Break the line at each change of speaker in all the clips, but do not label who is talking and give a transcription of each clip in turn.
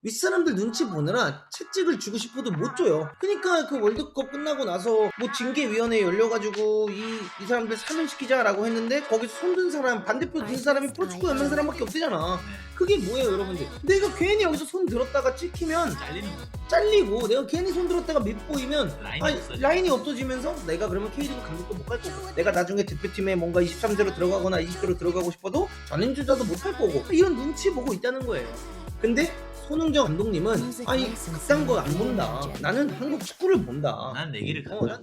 윗사람들 눈치 보느라 채찍을 주고 싶어도 못 줘요. 그러니까 그 월드컵 끝나고 나서 뭐 징계위원회 열려가지고 이 사람들 사면시키자라고 했는데 거기서 손든 사람 반대표 든 사람이 프로축구 연맹 사람밖에 없대잖아. 그게 뭐예요 여러분들? 내가 괜히 여기서 손 들었다가 찍히면
잘리는 거.
잘리고 내가 괜히 손 들었다가 밑보이면
라인이 없어져.
라인이 없어지면서 내가 그러면 K리그 감독도 못 갈 거고 내가 나중에 대표팀에 뭔가 23세로 들어가거나 20세로 들어가고 싶어도 전임주자도 못 할 거고 이런 눈치 보고 있다는 거예요. 근데 손흥정 감독님은 아니 그딴 거 안 본다. 나는 한국 축구를 본다.
난 내 길을
어,
간다.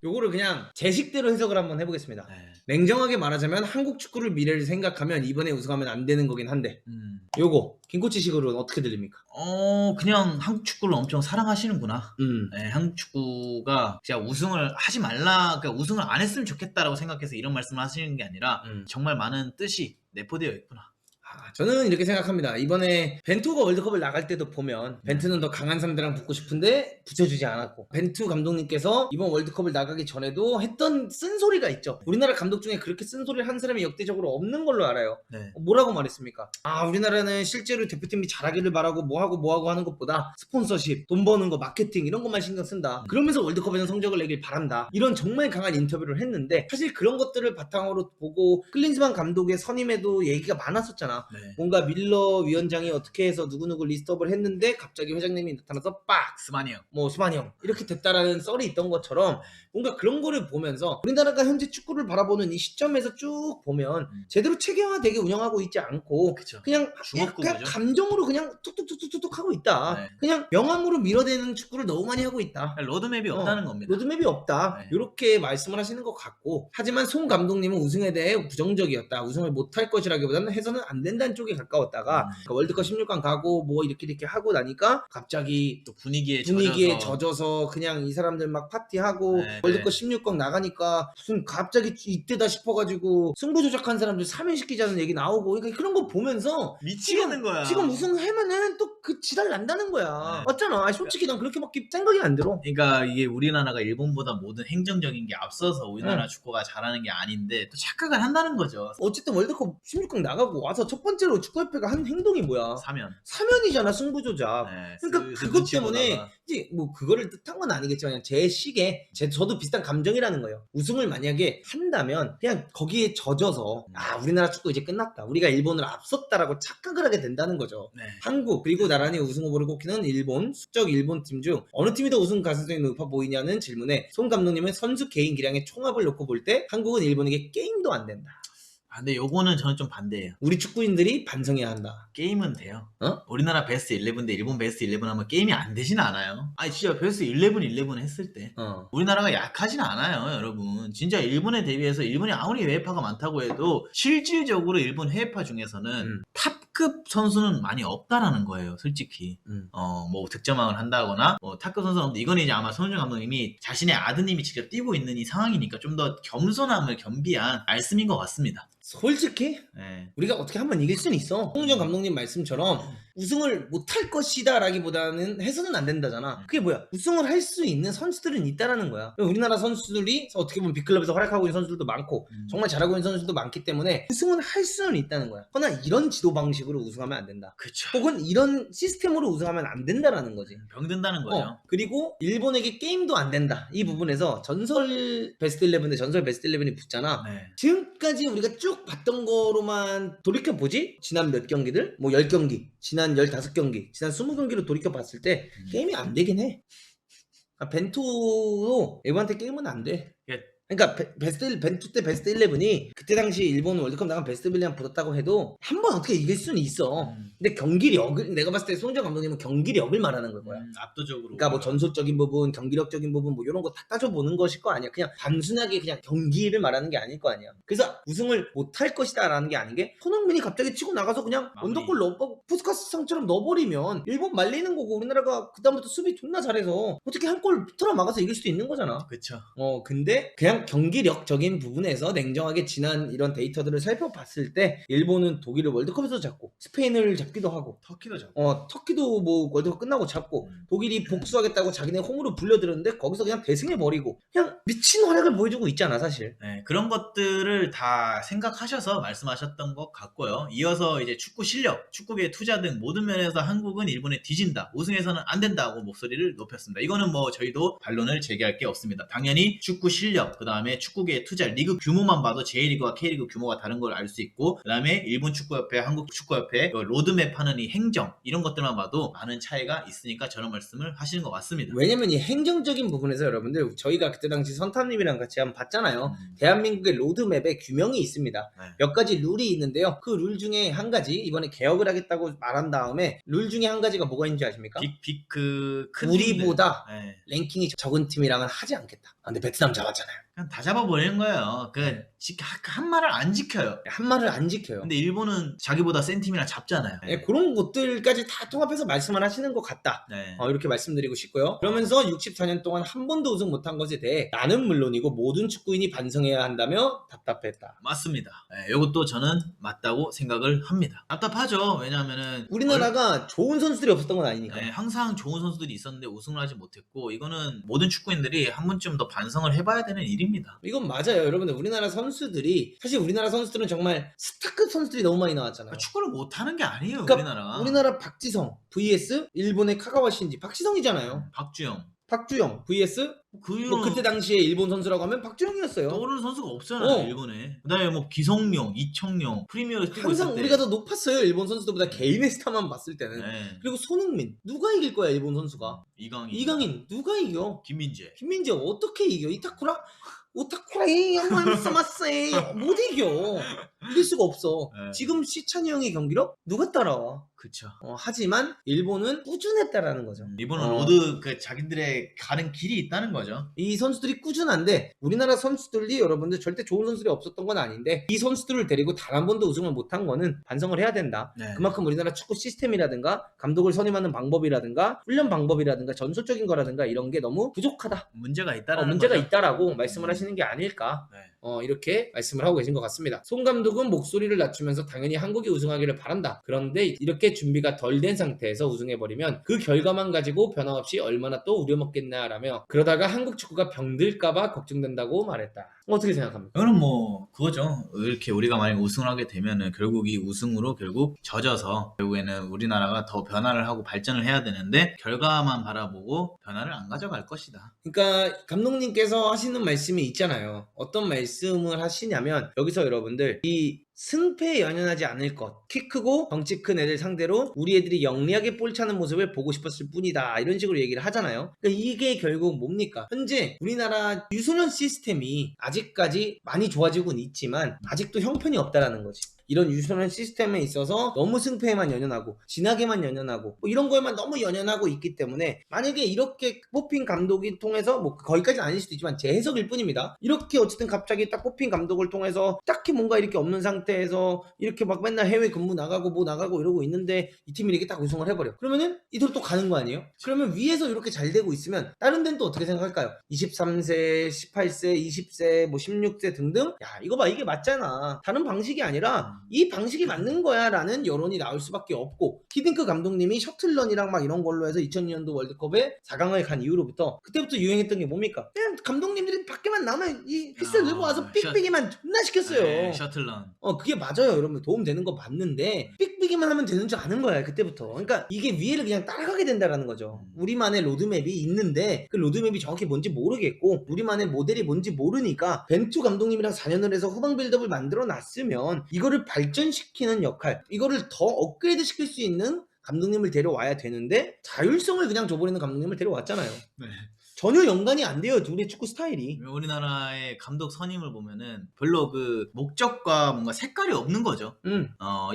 요거를 그냥 제 식대로 해석을 한번 해보겠습니다.
네.
냉정하게 말하자면 한국 축구를 미래를 생각하면 이번에 우승하면 안 되는 거긴 한데 요거 김코치식으로는 어떻게 들립니까?
그냥 한국 축구를 엄청 사랑하시는구나.
음.
네, 한국 축구가 진짜 우승을 하지 말라, 그러니까 우승을 안 했으면 좋겠다라고 생각해서 이런 말씀을 하시는 게 아니라 정말 많은 뜻이 내포되어 있구나.
저는 이렇게 생각합니다. 이번에 벤투가 월드컵을 나갈 때도 보면 벤투는 더 강한 사람들이랑 붙고 싶은데 붙여주지 않았고 벤투 감독님께서 이번 월드컵을 나가기 전에도 했던 쓴소리가 있죠. 우리나라 감독 중에 그렇게 쓴소리를 한 사람이 역대적으로 없는 걸로 알아요.
네.
뭐라고 말했습니까? 우리나라는 실제로 대표팀이 잘하기를 바라고 뭐하고 하는 것보다 스폰서십, 돈 버는 거, 마케팅 이런 것만 신경 쓴다. 그러면서 월드컵에는 성적을 내길 바란다. 이런 정말 강한 인터뷰를 했는데 사실 그런 것들을 바탕으로 보고 클린스만 감독의 선임에도 얘기가 많았었잖아.
네.
뭔가 밀러 위원장이 어떻게 해서 누구누구 리스트업을 했는데 갑자기 회장님이 나타나서 빡!
스마니 형.
뭐 스마니 형 이렇게 됐다라는 썰이 있던 것처럼 뭔가 그런 거를 보면서 우리나라가 현재 축구를 바라보는 이 시점에서 쭉 보면 제대로 체계화되게 운영하고 있지 않고
그쵸.
그냥
주먹구구죠.
약간 감정으로 그냥 툭툭툭툭툭 하고 있다.
네.
그냥 명함으로 밀어대는 축구를 너무 많이 하고 있다.
로드맵이 없다는 겁니다.
로드맵이 없다.
네.
이렇게 말씀을 하시는 것 같고 하지만 손 감독님은 우승에 대해 부정적이었다. 우승을 못할 것이라기보다는 해서는 안 된다는 쪽에 가까웠다가 그러니까 월드컵 16강 가고 뭐 이렇게 하고 나니까 갑자기
또 분위기에
젖어서 그냥 이 사람들 막 파티하고
네,
월드컵
네.
16강 나가니까 무슨 갑자기 이때다 싶어가지고 승부 조작한 사람들 사면시키자는 얘기 나오고 그러니까 그런 거 보면서
미치겠는 거야.
지금 우승하면은 또 그 지랄 난다는 거야.
네.
맞잖아. 솔직히 난 그렇게밖에 생각이 안 들어.
그러니까 이게 우리나라가 일본보다 모든 행정적인 게 앞서서 우리나라 축구가 잘하는 게 아닌데 또 착각을 한다는 거죠.
어쨌든 월드컵 16강 나가고 와서 첫 번째로 축구협회가 한 행동이 뭐야? 사면이잖아. 승부 조작.
네,
그러니까 그것 때문에 이제 뭐 그거를 뜻한 건 아니겠지만 그냥 제 시기에 저도 비슷한 감정이라는 거예요. 우승을 만약에 한다면 그냥 거기에 젖어서 우리나라 축구 이제 끝났다. 우리가 일본을 앞섰다라고 착각을 하게 된다는 거죠.
네.
한국 그리고 나란히 우승 후보를 꼽히는 일본 숙적 일본 팀 중 어느 팀이 더 우승 가능성이 높아 보이냐는 질문에 손 감독님은 선수 개인 기량의 총합을 놓고 볼 때 한국은 일본에게 게임도 안 된다.
근데 요거는 저는 좀 반대예요.
우리 축구인들이 반성해야 한다.
게임은 돼요.
어?
우리나라 베스트 11 대 일본 베스트 11 하면 게임이 안 되진 않아요. 아니 진짜 베스트 11 했을 때 우리나라가 약하진 않아요 여러분. 진짜 일본에 대비해서 일본이 아무리 해외파가 많다고 해도 실질적으로 일본 해외파 중에서는 탑급 선수는 많이 없다라는 거예요 솔직히. 뭐 득점왕을 한다거나 뭐 탑급 선수는 없는데 이건 이제 아마 손흥민 감독님이 자신의 아드님이 직접 뛰고 있는 이 상황이니까 좀 더 겸손함을 겸비한 말씀인 것 같습니다.
솔직히
네.
우리가 어떻게 한번 이길 수는 있어. 홍정 감독님 말씀처럼 우승을 못할 것이다 라기보다는 해서는 안 된다잖아. 그게 뭐야? 우승을 할 수 있는 선수들은 있다라는 거야. 우리나라 선수들이 어떻게 보면 빅클럽에서 활약하고 있는 선수들도 많고 정말 잘하고 있는 선수들도 많기 때문에 우승은 할 수는 있다는 거야. 그러나 이런 지도 방식으로 우승하면 안 된다.
그쵸.
혹은 이런 시스템으로 우승하면 안 된다라는 거지.
병든다는 거죠.
그리고 일본에게 게임도 안 된다. 이 부분에서 전설 베스트 11 대 전설 베스트 11이 붙잖아.
네.
지금까지 우리가 쭉 봤던 거로만 돌이켜보지? 지난 몇 경기들? 뭐 10경기, 지난 15경기, 지난 20경기로 돌이켜봤을 때 게임이 안 되긴 해. 벤투도 일본한테 게임은 안 돼. 그러니까 벤투 때 베스트 11이 그때 당시 일본 월드컵 나간 베스트 11이랑 붙었다고 해도 한 번 어떻게 이길 수는 있어. 근데 경기력을 내가 봤을 때 손정 감독님은 경기력을 말하는 걸 거야.
압도적으로.
그러니까 뭐 전술적인 부분, 경기력적인 부분 뭐 이런 거 다 따져보는 것일 거 아니야. 그냥 단순하게 그냥 경기를 말하는 게 아닐 거 아니야. 그래서 우승을 못할 것이다 라는 게 아닌 게 손흥민이 갑자기 치고 나가서 그냥 언더골 푸스카스 상처럼 넣어버리면 일본 말리는 거고 우리나라가 그다음부터 수비 존나 잘해서 어떻게 한 골 틀어 막아서 이길 수도 있는 거잖아.
그쵸.
근데 그냥 그냥 경기력적인 부분에서 냉정하게 지난 이런 데이터들을 살펴봤을 때 일본은 독일을 월드컵에서 잡고 스페인을 잡기도 하고
터키도 잡고
터키도 뭐 월드컵 끝나고 잡고 독일이 복수하겠다고 자기네 홈으로 불려들었는데 거기서 그냥 대승해버리고 그냥 미친 활약을 보여주고 있잖아 사실.
네, 그런 것들을 다 생각하셔서 말씀하셨던 것 같고요. 이어서 이제 축구 실력, 축구계 투자 등 모든 면에서 한국은 일본에 뒤진다. 우승해서는 안 된다고 목소리를 높였습니다. 이거는 뭐 저희도 반론을 제기할 게 없습니다. 당연히 축구 실력, 그 다음에 축구계 투자, 리그 규모만 봐도 J리그와 K리그 규모가 다른 걸 알 수 있고, 그 다음에 일본 축구협회, 한국 축구협회, 로드맵 하는 이 행정, 이런 것들만 봐도 많은 차이가 있으니까 저런 말씀을 하시는 것 같습니다.
왜냐면 이 행정적인 부분에서 여러분들 저희가 그때 당시 선탐님이랑 같이 한번 봤잖아요. 대한민국의 로드맵에 규명이 있습니다.
네.
몇 가지 룰이 있는데요. 그 룰 중에 한 가지 이번에 개혁을 하겠다고 말한 다음에 룰 중에 한 가지가 뭐가 있는지 아십니까?
큰
우리보다
팀들. 네.
랭킹이 적은 팀이랑은 하지 않겠다. 근데 베트남 잡았잖아요.
그냥 다 잡아버리는 거예요. 한 말을 안 지켜요.
한 말을 안 지켜요.
근데 일본은 자기보다 센 팀이랑 잡잖아요.
네, 그런 것들까지 다 통합해서 말씀을 하시는 것 같다.
네.
이렇게 말씀드리고 싶고요. 그러면서 64년 동안 한 번도 우승 못한 것에 대해 나는 물론이고 모든 축구인이 반성해야 한다며 답답했다.
맞습니다. 네, 이것도 저는 맞다고 생각을 합니다. 답답하죠. 왜냐하면은
우리나라가 좋은 선수들이 없었던 건 아니니까.
네, 항상 좋은 선수들이 있었는데 우승을 하지 못했고, 이거는 모든 축구인들이 한 번쯤 더 반성을 해봐야 되는 일입니다.
이건 맞아요. 여러분들 우리나라 선수들이 사실 우리나라 선수들은 정말 스타급 선수들이 너무 많이 나왔잖아요.
축구를 못하는 게 아니에요.
그러니까
우리나라가.
우리나라 박지성 vs 일본의 카가와 신지. 박지성이잖아요. 박주영 vs 뭐 그때 당시에 일본 선수라고 하면 박주영이었어요.
떠오르는 선수가 없잖아요. 일본에. 그다음에 뭐 기성용, 이청용, 프리미어를 뛰고 있을 때
항상 우리가 더 높았어요. 일본 선수들보다 개인의 스타만 봤을 때는.
네.
그리고 손흥민 누가 이길 거야 일본 선수가.
이강인
누가 이겨.
김민재
어떻게 이겨. 이타쿠라 오타쿠라이 한번 써봤어요. 못 이겨. 이길 수가 없어.
네.
지금 시찬이 형의 경기력 누가 따라와.
그쵸.
하지만 일본은 꾸준했다라는 거죠.
일본은 로드 자기들의 가는 길이 있다는 거죠.
이 선수들이 꾸준한데 우리나라 선수들이 여러분들 절대 좋은 선수들이 없었던 건 아닌데 이 선수들을 데리고 단 한 번도 우승을 못한 거는 반성을 해야 된다.
네.
그만큼 우리나라 축구 시스템이라든가 감독을 선임하는 방법이라든가 훈련 방법이라든가 전술적인 거라든가 이런 게 너무 부족하다.
문제가 있다라는
문제가
거죠.
있다라고 말씀을 하시는 게 아닐까.
네.
이렇게 말씀을 하고 계신 것 같습니다. 손 감독은 목소리를 낮추면서 당연히 한국이 우승하기를 바란다. 그런데 이렇게 준비가 덜 된 상태에서 우승해버리면 그 결과만 가지고 변화 없이 얼마나 또 우려먹겠냐라며 그러다가 한국 축구가 병들까봐 걱정된다고 말했다. 어떻게 생각합니까?
이거는 뭐 그거죠. 이렇게 우리가 만약 우승을 하게 되면은 결국 이 우승으로 결국 젖어서 결국에는 우리나라가 더 변화를 하고 발전을 해야 되는데 결과만 바라보고 변화를 안 가져갈 것이다.
그러니까 감독님께서 하시는 말씀이 있잖아요. 어떤 말씀을 하시냐면 여기서 여러분들 이 승패에 연연하지 않을 것. 키 크고 덩치 큰 애들 상대로 우리 애들이 영리하게 볼 차는 모습을 보고 싶었을 뿐이다. 이런 식으로 얘기를 하잖아요. 그러니까 이게 결국 뭡니까? 현재 우리나라 유소년 시스템이 아직까지 많이 좋아지고는 있지만 아직도 형편이 없다라는 거지. 이런 유소년 시스템에 있어서 너무 승패에만 연연하고 진하게만 연연하고 뭐 이런 거에만 너무 연연하고 있기 때문에 만약에 이렇게 뽑힌 감독이 통해서 뭐 거기까지는 아닐 수도 있지만 제 해석일 뿐입니다. 이렇게 어쨌든 갑자기 딱 뽑힌 감독을 통해서 딱히 뭔가 이렇게 없는 상태에서 이렇게 막 맨날 해외 근무 나가고 뭐 나가고 이러고 있는데 이 팀이 이렇게 딱 우승을 해버려. 그러면은 이대로 또 가는 거 아니에요? 그러면 위에서 이렇게 잘 되고 있으면 다른 데는 또 어떻게 생각할까요? 23세, 18세, 20세, 뭐 16세 등등? 야 이거 봐 이게 맞잖아. 다른 방식이 아니라 이 방식이 맞는 거야 라는 여론이 나올 수밖에 없고 히딩크 감독님이 셔틀런이랑 막 이런 걸로 해서 2002년도 월드컵에 4강을 간 이후로부터 그때부터 유행했던 게 뭡니까? 그냥 감독님들이 밖에만 나오면 이 피스를 들고 와서 삑삑이만 존나 시켰어요.
네, 셔틀런.
그게 맞아요 여러분. 도움되는 거 맞는데 삑삑이만 하면 되는 줄 아는 거야 그때부터. 그러니까 이게 위에를 그냥 따라가게 된다라는 거죠. 우리만의 로드맵이 있는데 그 로드맵이 정확히 뭔지 모르겠고 우리만의 모델이 뭔지 모르니까 벤투 감독님이랑 4년을 해서 후방 빌드업을 만들어 놨으면 이거를 발전시키는 역할, 이거를 더 업그레이드 시킬 수 있는 감독님을 데려와야 되는데 자율성을 그냥 줘버리는 감독님을 데려왔잖아요.
네.
전혀 연관이 안 돼요 둘의 축구 스타일이.
우리나라의 감독 선임을 보면은 별로 그 목적과 뭔가 색깔이 없는 거죠.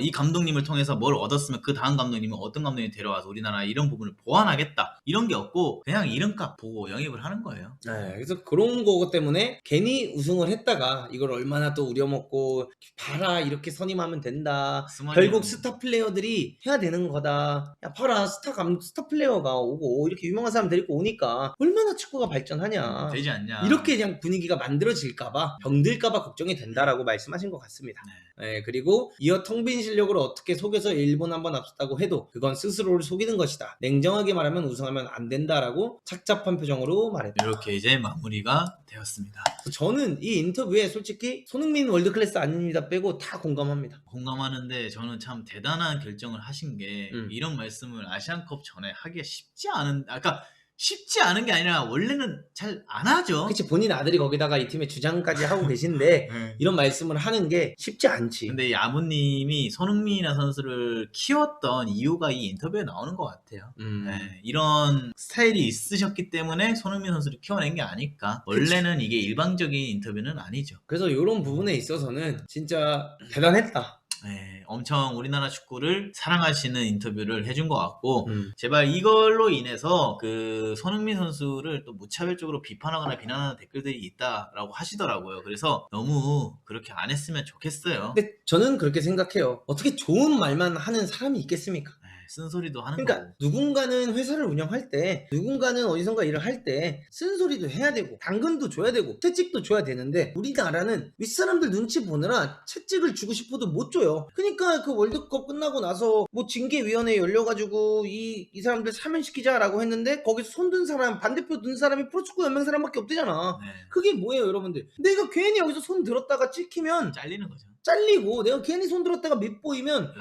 이 감독님을 통해서 뭘 얻었으면 그 다음 감독님은 어떤 감독님이 데려와서 우리나라의 이런 부분을 보완하겠다 이런 게 없고 그냥 이름값 보고 영입을 하는 거예요.
네, 그래서 그런 거 때문에 괜히 우승을 했다가 이걸 얼마나 또 우려먹고 봐라 이렇게 선임하면 된다. 결국 스타 플레이어들이 해야 되는 거다. 야 봐라 스타 플레이어가 오고 이렇게 유명한 사람 데리고 오니까 얼마나 얼마나 축구가 발전하냐.
되지 않냐.
이렇게 그냥 분위기가 만들어질까봐 병들까봐 걱정이 된다라고 말씀하신 것 같습니다. 네, 그리고 이어 텅 빈 실력으로 어떻게 속여서 일본 한번 앞섰다고 해도 그건 스스로를 속이는 것이다. 냉정하게 말하면 우승하면 안 된다라고 착잡한 표정으로 말했다.
이렇게 이제 마무리가 되었습니다.
저는 이 인터뷰에 솔직히 손흥민 월드클래스 아닙니다 빼고 다 공감합니다.
공감하는데 저는 참 대단한 결정을 하신 게 이런 말씀을 아시안컵 전에 하기가 쉽지 않은 게 아니라 원래는 잘 안 하죠.
그치, 본인 아들이 거기다가 이 팀의 주장까지 하고 계신데
네.
이런 말씀을 하는 게 쉽지 않지.
근데 이 아버님이 손흥민이나 선수를 키웠던 이유가 이 인터뷰에 나오는 것 같아요. 네, 이런 스타일이 있으셨기 때문에 손흥민 선수를 키워낸 게 아닐까. 원래는 이게 일방적인 인터뷰는 아니죠.
그래서 이런 부분에 있어서는 진짜 대단했다.
네, 엄청 우리나라 축구를 사랑하시는 인터뷰를 해준 것 같고 제발 이걸로 인해서 그 손흥민 선수를 또 무차별적으로 비판하거나 비난하는 댓글들이 있다라고 하시더라고요. 그래서 너무 그렇게 안 했으면 좋겠어요.
근데 저는 그렇게 생각해요. 어떻게 좋은 말만 하는 사람이 있겠습니까?
네, 쓴소리도 하는
그러니까
거고.
누군가는 회사를 운영할 때, 누군가는 어디선가 일을 할 때 쓴소리도 해야 되고 당근도 줘야 되고 채찍도 줘야 되는데 우리나라는 윗사람들 눈치 보느라 채찍을 주고 싶어도 못 줘요. 그러니까 그 월드컵 끝나고 나서 뭐 징계위원회 열려가지고 이 사람들 사면시키자라고 했는데 거기서 손든 사람, 반대표 든 사람이 프로축구 연맹 사람밖에 없대잖아.
네,
그게 뭐예요 여러분들? 내가 괜히 여기서 손 들었다가 찍히면
잘리는 거죠.
잘리고, 내가 괜히 손 들었다가 밉보이면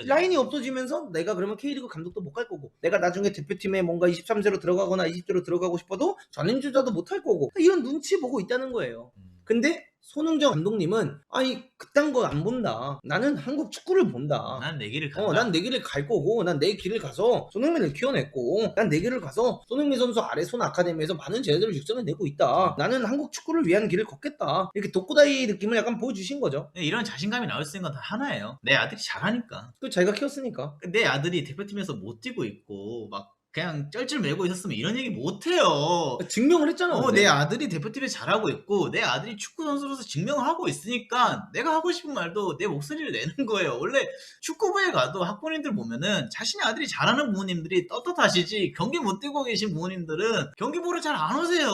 라인이
없어지면서 내가 그러면 K리그 감독도 못 갈 거고, 내가 나중에 대표팀에 뭔가 23세로 들어가거나 20세로 들어가고 싶어도 전임주자도 못 할 거고, 이런 눈치 보고 있다는 거예요. 근데 손흥정 감독님은 그딴 거 안 본다. 나는 한국 축구를 본다.
난 내 길을 간다.
난 내 길을 갈 거고, 난 내 길을 가서 손흥민을 키워냈고, 난 내 길을 가서 손흥민 선수 아래 손 아카데미에서 많은 제자들을 육성해내고 있다. 나는 한국 축구를 위한 길을 걷겠다. 이렇게 독고다이 느낌을 약간 보여주신 거죠.
네, 이런 자신감이 나올 수 있는 건 다 하나예요. 내 아들이 잘하니까.
그 자기가 키웠으니까.
내 아들이 대표팀에서 못 뛰고 있고 막 그냥 쩔쩔 매고 있었으면 이런 얘기 못 해요.
증명을 했잖아.
내 아들이 대표팀에 잘하고 있고 내 아들이 축구 선수로서 증명을 하고 있으니까 내가 하고 싶은 말도 내 목소리를 내는 거예요. 원래 축구부에 가도 학부모님들 보면은 자신의 아들이 잘하는 부모님들이 떳떳하시지, 경기 못 뛰고 계신 부모님들은 경기 보러 잘 안 오세요.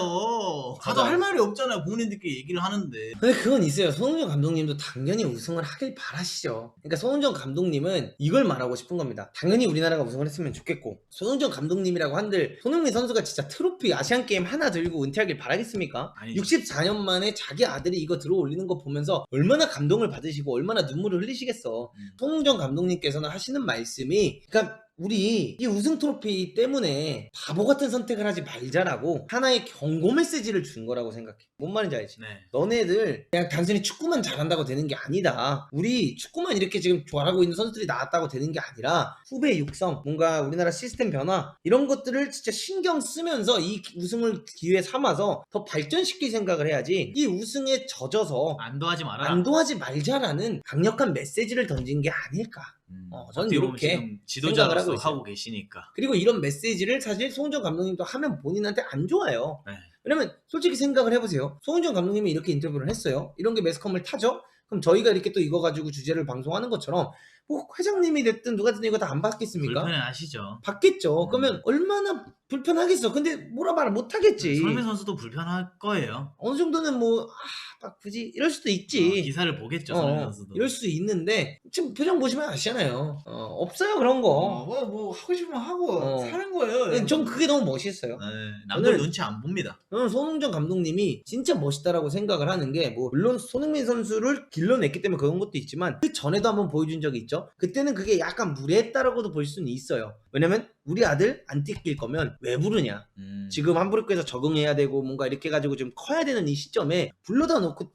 가도 할 말이 없잖아요. 부모님들끼리 얘기를 하는데.
근데 그건 있어요. 손흥정 감독님도 당연히 우승을 하길 바라시죠. 그러니까 손흥정 감독님은 이걸 말하고 싶은 겁니다. 당연히 우리나라가 우승을 했으면 좋겠고, 손흥정 감독님이라고 한들 손흥민 선수가 진짜 트로피 아시안게임 하나 들고 은퇴하길 바라겠습니까?
아니죠.
64년 만에 자기 아들이 이거 들어 올리는 거 보면서 얼마나 감동을 받으시고 얼마나 눈물을 흘리시겠어. 손흥정 감독님께서는 하시는 말씀이, 그러니까 우리 이 우승 트로피 때문에 바보 같은 선택을 하지 말자라고 하나의 경고 메시지를 준 거라고 생각해. 뭔 말인지 알지?
네.
너네들 그냥 단순히 축구만 잘한다고 되는 게 아니다. 우리 축구만 이렇게 지금 잘하고 있는 선수들이 나왔다고 되는 게 아니라 후배 육성, 뭔가 우리나라 시스템 변화, 이런 것들을 진짜 신경 쓰면서 이 우승을 기회 삼아서 더 발전시킬 생각을 해야지, 이 우승에 젖어서
안도하지 말아라.
안도하지 말자라는 강력한 메시지를 던진 게 아닐까. 저는
어떻게 보면
이렇게
지금 지도자로서
생각을 하고
하고 계시니까.
그리고 이런 메시지를 사실 손흥정 감독님도 하면 본인한테 안 좋아요.
네.
왜냐면 솔직히 생각을 해보세요. 손흥정 감독님이 이렇게 인터뷰를 했어요. 이런 게 매스컴을 타죠. 그럼 저희가 이렇게 또 이거 가지고 주제를 방송하는 것처럼 뭐 회장님이 됐든 누가 됐든 이거 다 안 받겠습니까?
불편해하시죠.
받겠죠. 그러면 얼마나 불편하겠어. 근데 뭐라 말 못하겠지.
손흥민 선수도 불편할 거예요.
어느 정도는 막 굳이 이럴 수도 있지.
기사를 보겠죠. 손흥민 선수도.
이럴 수도 있는데 지금 표정 보시면 아시잖아요. 없어요 그런 거.
뭐 하고 싶으면 하고 사는 거예요.
전 그게 너무 멋있어요.
네, 남들
저는-
눈치 안 봅니다.
저는 손흥정 감독님이 진짜 멋있다라고 생각을 하는 게, 뭐 물론 손흥민 선수를 길러냈기 때문에 그런 것도 있지만 그 전에도 한번 보여준 적이 있죠. 그때는 그게 약간 무례했다라고도 볼 수는 있어요. 왜냐면 우리 아들 안 뛸 거면 왜 부르냐. 지금 함부르크에서 적응해야 되고 뭔가 이렇게 해가지고 좀 커야 되는 이 시점에 불러다 놓고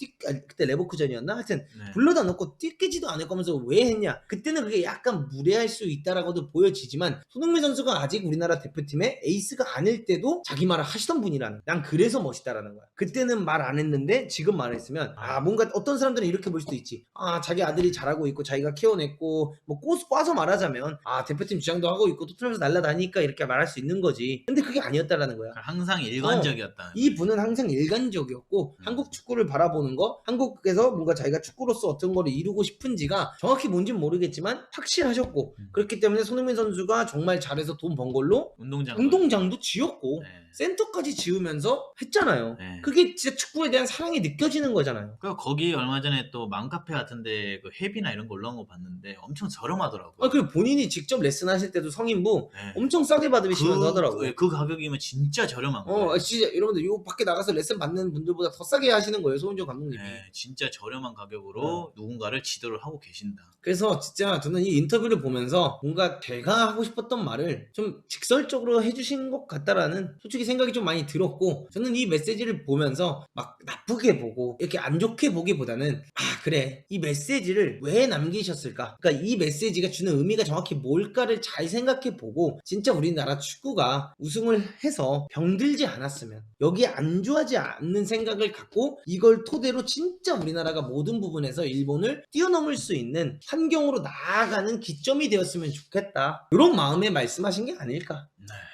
그때 레버쿠젠이었나? 하여튼
네.
불러다 놓고 뛰지도 않을 거면서 왜 했냐. 그때는 그게 약간 무례할 수 있다라고도 보여지지만 손흥민 선수가 아직 우리나라 대표팀의 에이스가 아닐 때도 자기 말을 하시던 분이라는, 난 그래서 멋있다라는 거야. 그때는 말 안 했는데 지금 말했으면 뭔가 어떤 사람들은 이렇게 볼 수도 있지. 자기 아들이 잘하고 있고 자기가 키워냈고 뭐 꽈서 말하자면 대표팀 주장도 하고 있고 토트넘에서 나니까 이렇게 말할 수 있는 거지. 근데 그게 아니었다라는 거야.
항상 일관적이었다.
이 분은 항상 일관적이었고 한국 축구를 바라보는 거, 한국에서 뭔가 자기가 축구로서 어떤 거를 이루고 싶은지가 정확히 뭔지는 모르겠지만 확실하셨고 그렇기 때문에 손흥민 선수가 정말 잘해서 돈 번 걸로 운동장도 지었고
네.
센터까지 지으면서 했잖아요.
네.
그게 진짜 축구에 대한 사랑이 느껴지는 거잖아요.
그 거기 얼마 전에 또 맘카페 같은데 그 회비나 이런 거 올라온 거 봤는데 엄청 저렴하더라고요.
그리고 본인이 직접 레슨 하실 때도 성인부
네.
엄청 싸게 받으시면서 하더라고요.
그 가격이면 진짜 저렴한 거예요.
진짜 여러분들 이거 밖에 나가서 레슨 받는 분들보다 더 싸게 하시는 거예요, 소은정 감독님이.
네, 진짜 저렴한 가격으로 누군가를 지도를 하고 계신다.
그래서 진짜 저는 이 인터뷰를 보면서 뭔가 제가 하고 싶었던 말을 좀 직설적으로 해주신 것 같다라는 솔직히 생각이 좀 많이 들었고, 저는 이 메시지를 보면서 막 나쁘게 보고 이렇게 안 좋게 보기보다는 그래, 이 메시지를 왜 남기셨을까, 그러니까 이 메시지가 주는 의미가 정확히 뭘까를 잘 생각해 보고 진짜 우리나라 축구가 우승을 해서 병들지 않았으면, 여기 안주하지 않는 생각을 갖고 이걸 토대로 진짜 우리나라가 모든 부분에서 일본을 뛰어넘을 수 있는 환경으로 나아가는 기점이 되었으면 좋겠다, 이런 마음에 말씀하신 게 아닐까,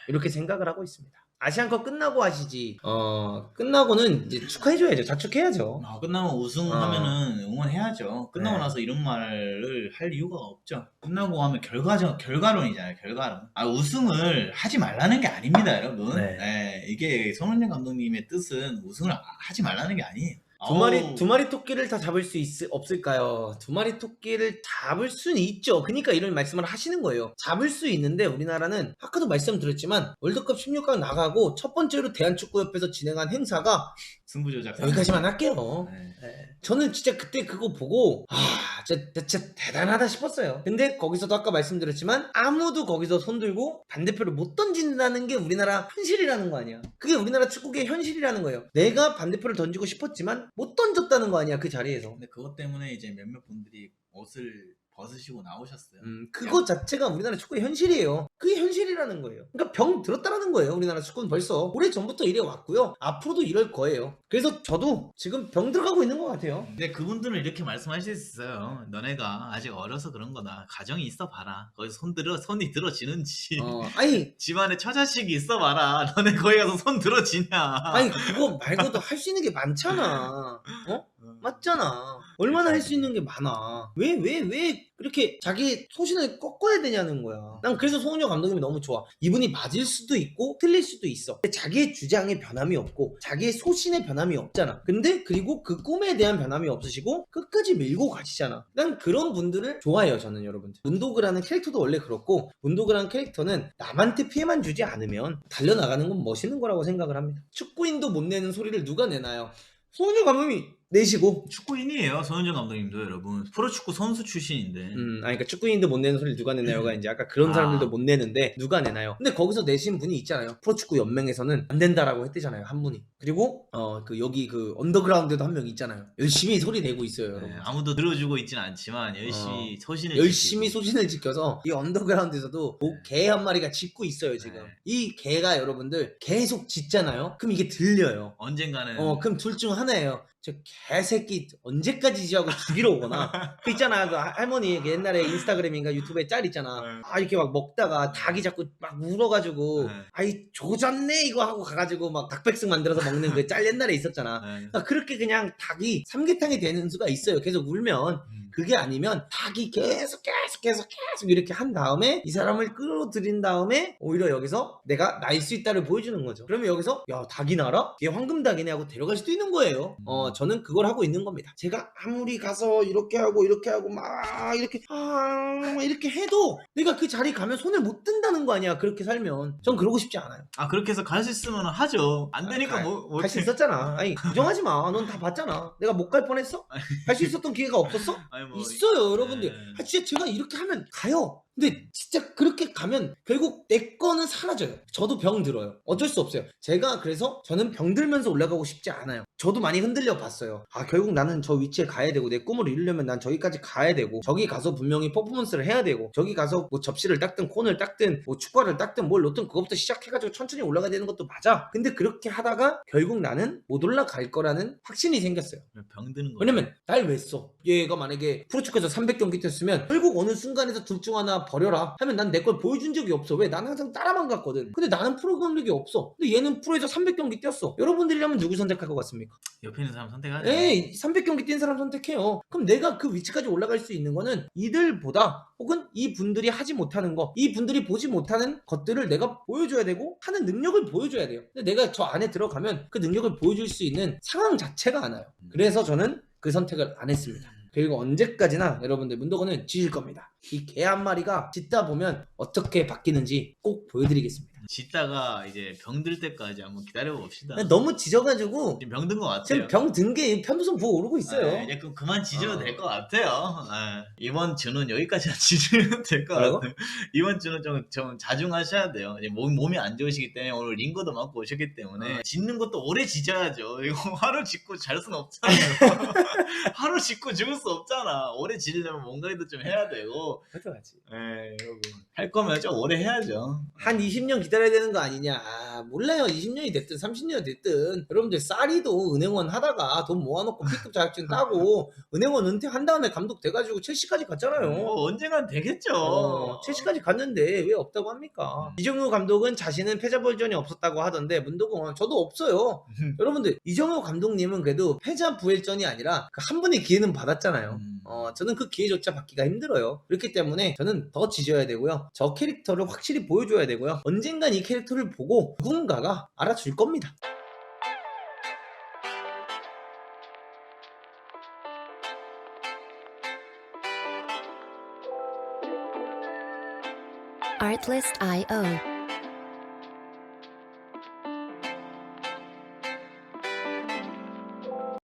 이렇게 생각을 하고 있습니다. 아시안컵 끝나고 하시지. 끝나고는 이제 축하해줘야죠. 자축해야죠.
끝나고 우승하면은 응원해야죠. 끝나고 나서 이런 말을 할 이유가 없죠. 끝나고 하면 결과론이잖아요. 결과론. 우승을 하지 말라는 게 아닙니다, 여러분. 네, 이게 손흥민 감독님의 뜻은 우승을 하지 말라는 게 아니에요.
두 마리 토끼를 다 잡을 수 없을까요? 두 마리 토끼를 잡을 수는 있죠. 그러니까 이런 말씀을 하시는 거예요. 잡을 수 있는데 우리나라는 아까도 말씀드렸지만 월드컵 16강 나가고 첫 번째로 대한축구협회에서 진행한 행사가
승부조작.
여기까지만 할게요. 저는 진짜 그때 그거 보고 진짜 대단하다 싶었어요. 근데 거기서도 아까 말씀드렸지만 아무도 거기서 손들고 반대표를 못 던진다는 게 우리나라 현실이라는 거 아니야. 그게 우리나라 축구계의 현실이라는 거예요. 내가 반대표를 던지고 싶었지만 못 던졌다는 거 아니야, 그 자리에서.
근데 그것 때문에 이제 몇몇 분들이 옷을 벗으시고 나오셨어요.
그거 자체가 우리나라 축구의 현실이에요. 그게 현실이라는 거예요. 그러니까 병 들었다라는 거예요. 우리나라 축구는 벌써 오래전부터 이래 왔고요. 앞으로도 이럴 거예요. 그래서 저도 지금 병 들어가고 있는 것 같아요.
근데 그분들은 이렇게 말씀하실 수 있어요. 너네가 아직 어려서 그런 거다. 가정이 있어 봐라. 거기서 손이 들어지는지.
아니
집안에 처자식이 있어 봐라. 너네 거기 가서 손 들어지냐.
아니 그거 말고도 할 수 있는 게 많잖아. 맞잖아. 얼마나 할 수 있는 게 많아. 왜 그렇게 자기 소신을 꺾어야 되냐는 거야. 난 그래서 송은영 감독님이 너무 좋아. 이분이 맞을 수도 있고 틀릴 수도 있어. 근데 자기의 주장에 변함이 없고 자기의 소신에 변함이 없잖아. 근데 그리고 그 꿈에 대한 변함이 없으시고 끝까지 밀고 가시잖아. 난 그런 분들을 좋아해요, 저는. 여러분들, 문도그라는 캐릭터도 원래 그렇고, 문도그라는 캐릭터는 남한테 피해만 주지 않으면 달려나가는 건 멋있는 거라고 생각을 합니다. 축구인도 못 내는 소리를 누가 내나요? 송은영 감독님이 내시고.
축구인이에요, 손흥민 감독님도. 여러분, 프로축구 선수 출신인데.
그러니까 축구인도 못 내는 소리를 누가 내나요가 이제 아까 그런 사람들도 못 내는데 누가 내나요? 근데 거기서 내신 분이 있잖아요. 프로축구 연맹에서는 안 된다라고 했대잖아요, 한 분이. 그리고 여기 그 언더그라운드도 한 명 있잖아요. 열심히 소리 내고 있어요, 여러분.
아무도 들어주고 있지는 않지만 열심히
소신을 지켜서 이 언더그라운드에서도 개 한 마리가 짖고 있어요, 지금. 이 개가 여러분들 계속 짖잖아요. 그럼 이게 들려요.
언젠가는.
그럼 둘 중 하나예요. 저 개새끼 언제까지 지하고 죽이러 오거나. 그 있잖아, 그 할머니 옛날에 인스타그램인가 유튜브에 짤 있잖아. 이렇게 막 먹다가 닭이 자꾸 막 울어가지고 아이 조졌네 이거 하고 가가지고 막 닭백숙 만들어서 먹는 그 짤 옛날에 있었잖아. 그러니까 그렇게 그냥 닭이 삼계탕이 되는 수가 있어요, 계속 울면. 그게 아니면 닭이 계속 이렇게 한 다음에 이 사람을 끌어들인 다음에 오히려 여기서 내가 날 수 있다를 보여주는 거죠. 그러면 여기서 야, 닭이 날아? 얘 황금닭이네 하고 데려갈 수도 있는 거예요. 저는 그걸 하고 있는 겁니다. 제가 아무리 가서 이렇게 하고 막 이렇게 해도 내가 그 자리 가면 손을 못 든다는 거 아니야, 그렇게 살면. 전 그러고 싶지 않아요.
그렇게 해서 갈 수 있으면 하죠. 안 되니까
갈 수 있었잖아. 아니, 부정하지 마. 넌 다 봤잖아. 내가 못 갈 뻔했어? 갈 수 있었던 기회가 없었어? 있어요, 여러분들. 진짜 제가 이렇게 하면 가요. 근데 진짜 그렇게 가면 결국 내 거는 사라져요. 저도 병 들어요. 어쩔 수 없어요. 제가 그래서 저는 병 들면서 올라가고 싶지 않아요. 저도 많이 흔들려 봤어요. 결국 나는 저 위치에 가야 되고 내 꿈을 이루려면 난 저기까지 가야 되고 저기 가서 분명히 퍼포먼스를 해야 되고 저기 가서 뭐 접시를 닦든 콘을 닦든 뭐 축구를 닦든 뭘 놓든 그것부터 시작해가지고 천천히 올라가야 되는 것도 맞아. 근데 그렇게 하다가 결국 나는 못 올라갈 거라는 확신이 생겼어요.
병 드는 거예요.
왜냐면 날 왜 써? 얘가 만약에 프로축구에서 300경기 뛰었으면 결국 어느 순간에서 둘 중 하나 나 버려라 하면 난 내 걸 보여준 적이 없어. 왜? 난 항상 따라만 갔거든. 근데 나는 프로 경력이 없어. 근데 얘는 프로에서 300경기 뛰었어. 여러분들이라면 누구 선택할 것 같습니까?
옆에 있는 사람 선택하죠.
에이, 300경기 뛴 사람 선택해요. 그럼 내가 그 위치까지 올라갈 수 있는 거는 이들보다 혹은 이 분들이 하지 못하는 거, 이 분들이 보지 못하는 것들을 내가 보여줘야 되고 하는 능력을 보여줘야 돼요. 근데 내가 저 안에 들어가면 그 능력을 보여줄 수 있는 상황 자체가 안 와요. 그래서 저는 그 선택을 안 했습니다. 그리고 언제까지나 여러분들 문도건은 짖을 겁니다. 이 개 한 마리가 짖다 보면 어떻게 바뀌는지 꼭 보여드리겠습니다.
짖다가 이제 병들 때까지 한번 기다려 봅시다.
너무 짖어가지고
지금 병든 것 같아요.
지금 병 든 게 편도선 부어 오르고 있어요.
이제 그만 짖어도 될 것 같아요. 이번 주는 여기까지 짖으면 될 것
뭐라고?
같아요. 이번 주는 좀 자중하셔야 돼요. 이제 몸이 안 좋으시기 때문에 오늘 링거도 맞고 오셨기 때문에 짖는 것도 오래 짖어야죠. 이거 하루 짖고 잘 수는 없잖아요. 하루 짖고 죽을 수 없잖아. 오래 짖으려면 뭔가라도 좀 해야 되고.
어떡하지?
여러분 할 거면 좀 오래 해야죠.
한 20년 기다려야 되는 거 아니냐? 몰라요. 20년이 됐든 30년이 됐든 여러분들 쌀이도 은행원 하다가 돈 모아놓고 B급 자격증 따고 은행원 은퇴한 다음에 감독 돼가지고 첼시까지 갔잖아요.
언젠간 되겠죠.
첼시까지 갔는데 왜 없다고 합니까? 이정효 감독은 자신은 패자 부활전이 없었다고 하던데 문도건 저도 없어요. 여러분들 이정효 감독님은 그래도 패자 부활전이 아니라 그 한 번의 기회는 받았잖아요. 저는 그 기회조차 받기가 힘들어요. 그렇기 때문에 저는 더 지져야 되고요. 저 캐릭터를 확실히 보여줘야 되고요. 언젠간 이 캐릭터를 보고 누군가가 알아줄 겁니다.
Artlist.io